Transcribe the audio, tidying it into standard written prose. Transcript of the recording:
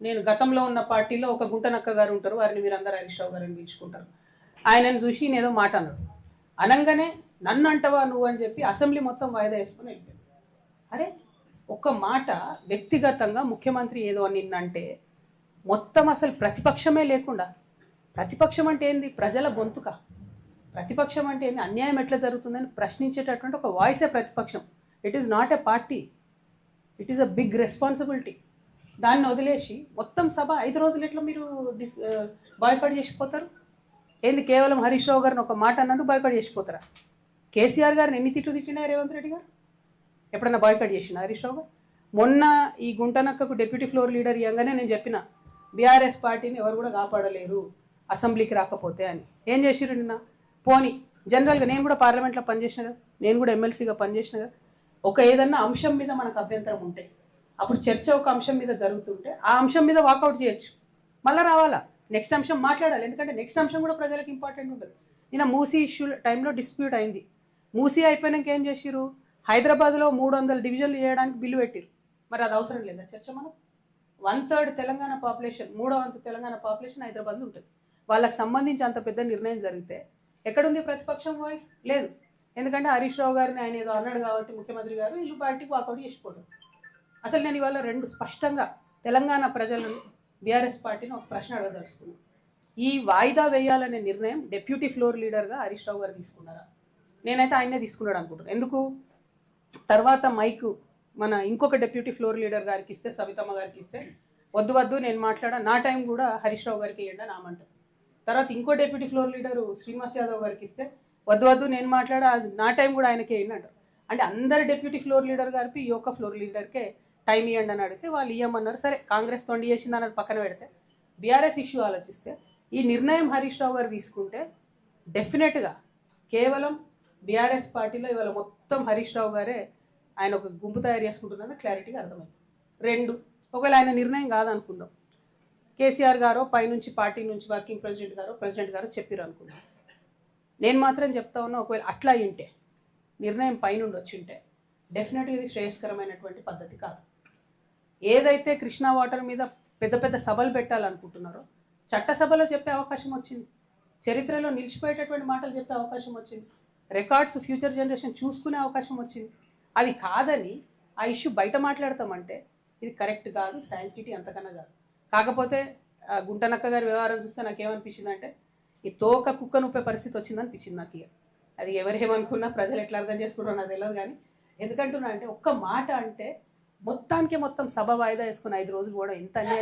నేను గతంలో ఉన్న పార్టీలో ఒక గుంటనక్క గారు ఉంటారు, వారిని మీరందరూ హరీష్ రావు గారిని పిలుచుకుంటారు. ఆయనను చూసి నేనేదో మాట అన్నాడు, అనగానే నన్ను అంటవా నువ్వు అని చెప్పి అసెంబ్లీ మొత్తం వాయిదా వేసుకుని వెళ్ళిపోయాడు. అరే ఒక్క మాట వ్యక్తిగతంగా ముఖ్యమంత్రి ఏదో నిన్నంటే మొత్తం అసలు ప్రతిపక్షమే లేకుండా, ప్రతిపక్షం అంటే ఏంది? ప్రజల గొంతుక. ప్రతిపక్షం అంటే ఏంది? అన్యాయం ఎట్లా జరుగుతుందని ప్రశ్నించేటటువంటి ఒక వాయిసే ప్రతిపక్షం. It is not a party, it is a big responsibility. దాన్ని వదిలేసి మొత్తం సభ 5 రోజులు ఎట్లా మీరు బాయ్కాట్ చేసిపోతారు? ఏంది కేవలం హరీష్ రావు గారిని ఒక మాట అన్నందుకు బాయ్కాట్ చేసిపోతారా? కేసీఆర్ గారిని ఎన్ని తిట్లు తిట్టినా రేవంత్ రెడ్డి గారు? ఎప్పుడన్నా బాయ్కాట్ చేసిన హరీష్ రావు గారు? మొన్న ఈ గుంటనక్కకు డిప్యూటీ ఫ్లోర్ లీడర్ ఇవ్వగానే నేను చెప్పిన బీఆర్ఎస్ పార్టీని ఎవరు కూడా కాపాడలేరు అసెంబ్లీకి రాకపోతే అని. ఏం చేసిరు నిన్న? పోనీ జనరల్గా నేను కూడా పార్లమెంట్లో పనిచేసిన కదా, నేను కూడా ఎమ్మెల్సీగా పనిచేసిన కదా, ఒక ఏదన్నా అంశం మీద మనకు అభ్యంతరం ఉంటే అప్పుడు చర్చ ఒక అంశం మీద జరుగుతుంటే ఆ అంశం మీద వాకౌట్ చేయొచ్చు, మళ్ళీ రావాలా, నెక్స్ట్ అంశం మాట్లాడాలి. ఎందుకంటే నెక్స్ట్ అంశం కూడా ప్రజలకు ఇంపార్టెంట్ ఉంటుంది. నిన్న మూసీ ఇష్యూ టైంలో డిస్ప్యూట్ అయింది. మూసీ అయిపోయినాక ఏం చేసిరు? హైదరాబాద్లో 300 డివిజన్లు చేయడానికి బిల్లు పెట్టిరు. మరి అది అవసరం లేదా చర్చ? మనం 1/3 తెలంగాణ పాపులేషన్, 3వ తెలంగాణ పాపులేషన్ హైదరాబాద్లో ఉంటుంది. వాళ్ళకి సంబంధించి అంత పెద్ద నిర్ణయం జరిగితే ఎక్కడుంది ప్రతిపక్షం వాయిస్? లేదు. ఎందుకంటే హరీష్ రావు గారిని ఆయన ఏదో అన్నాడు కాబట్టి ముఖ్యమంత్రి గారు వీళ్ళు పార్టీకి వాకౌట్ చేసిపోతారు. అసలు నేను ఇవాళ రెండు స్పష్టంగా తెలంగాణ ప్రజలను, బీఆర్ఎస్ పార్టీని ఒక ప్రశ్న అడగదలుచుకున్నాను. ఈ వాయిదా వేయాలనే నిర్ణయం డెప్యూటీ ఫ్లోర్ లీడర్గా హరీష్ రావు గారు తీసుకున్నారా? నేనైతే ఆయనే తీసుకున్నాడు అనుకుంటున్నాను. ఎందుకు? తర్వాత మైకు మన ఇంకొక డెప్యూటీ ఫ్లోర్ లీడర్ గారికి ఇస్తే, సవితమ్మ గారికి ఇస్తే, వద్దు నేను మాట్లాడా, నా టైం కూడా హరీష్ రావు గారికి ఇవ్వండి అని ఆమంటారు. తర్వాత ఇంకో deputy floor leader Srinivas Yadav గారికి ఇస్తే, వద్దు నేను మాట్లాడా, నా టైం కూడా ఆయనకే ఇవ్వండి అంటారు. అంటే అందరు డెప్యూటీ ఫ్లోర్ లీడర్ గారికి ఈ ఒక్క ఫ్లోర్ లీడర్కే టైం ఇవ్వండి అని అడిగితే వాళ్ళు ఇవ్వమన్నారు. సరే, కాంగ్రెస్ తొండి చేసింది అన్నది పక్కన పెడితే బీఆర్ఎస్ ఇష్యూ ఆలోచిస్తే ఈ నిర్ణయం హరీష్ రావు గారు తీసుకుంటే డెఫినెట్గా కేవలం బీఆర్ఎస్ పార్టీలో ఇవాళ మొత్తం హరీష్ రావు గారే ఆయన ఒక గుంపు తయారు చేసుకుంటున్నారని క్లారిటీగా అర్థమైంది. 2, ఒకవేళ ఆయన నిర్ణయం కాదనుకుందాం, కేసీఆర్ గారో పైనుంచి పార్టీ నుంచి వర్కింగ్ ప్రెసిడెంట్ గారో చెప్పారు అనుకుందాం. నేను మాత్రం చెప్తా ఉన్నా, ఒకవేళ అట్లా అయింటే, నిర్ణయం పైనుండి వచ్చింటే డెఫినెట్గా ఇది శ్రేయస్కరమైనటువంటి పద్ధతి కాదు. ఏదైతే కృష్ణా వాటర్ మీద పెద్ద పెద్ద సభలు పెట్టాలనుకుంటున్నారో చట్టసభలో చెప్పే అవకాశం వచ్చింది, చరిత్రలో నిలిచిపోయేటటువంటి మాటలు చెప్పే అవకాశం వచ్చింది, రికార్డ్స్ ఫ్యూచర్ జనరేషన్ చూసుకునే అవకాశం వచ్చింది. అది కాదని ఆ ఇష్యూ బయట మాట్లాడతామంటే ఇది కరెక్ట్ కాదు, శాంటిటీ అంతకన్నా కాదు. కాకపోతే గుంటనక్క గారి వ్యవహారం చూస్తే నాకేమనిపించింది అంటే ఈ తోక కుక్క నొప్పే పరిస్థితి వచ్చిందనిపించింది నాకు. ఇక అది ఎవరేమనుకున్నా ప్రజలు ఎట్లా అర్థం చేసుకుంటారో నాకు తెలియదు. కానీ ఎందుకంటున్నా అంటే ఒక్క మాట అంటే మొత్తం సభ వాయిదా వేసుకుని 5 రోజులు కూడా ఎంత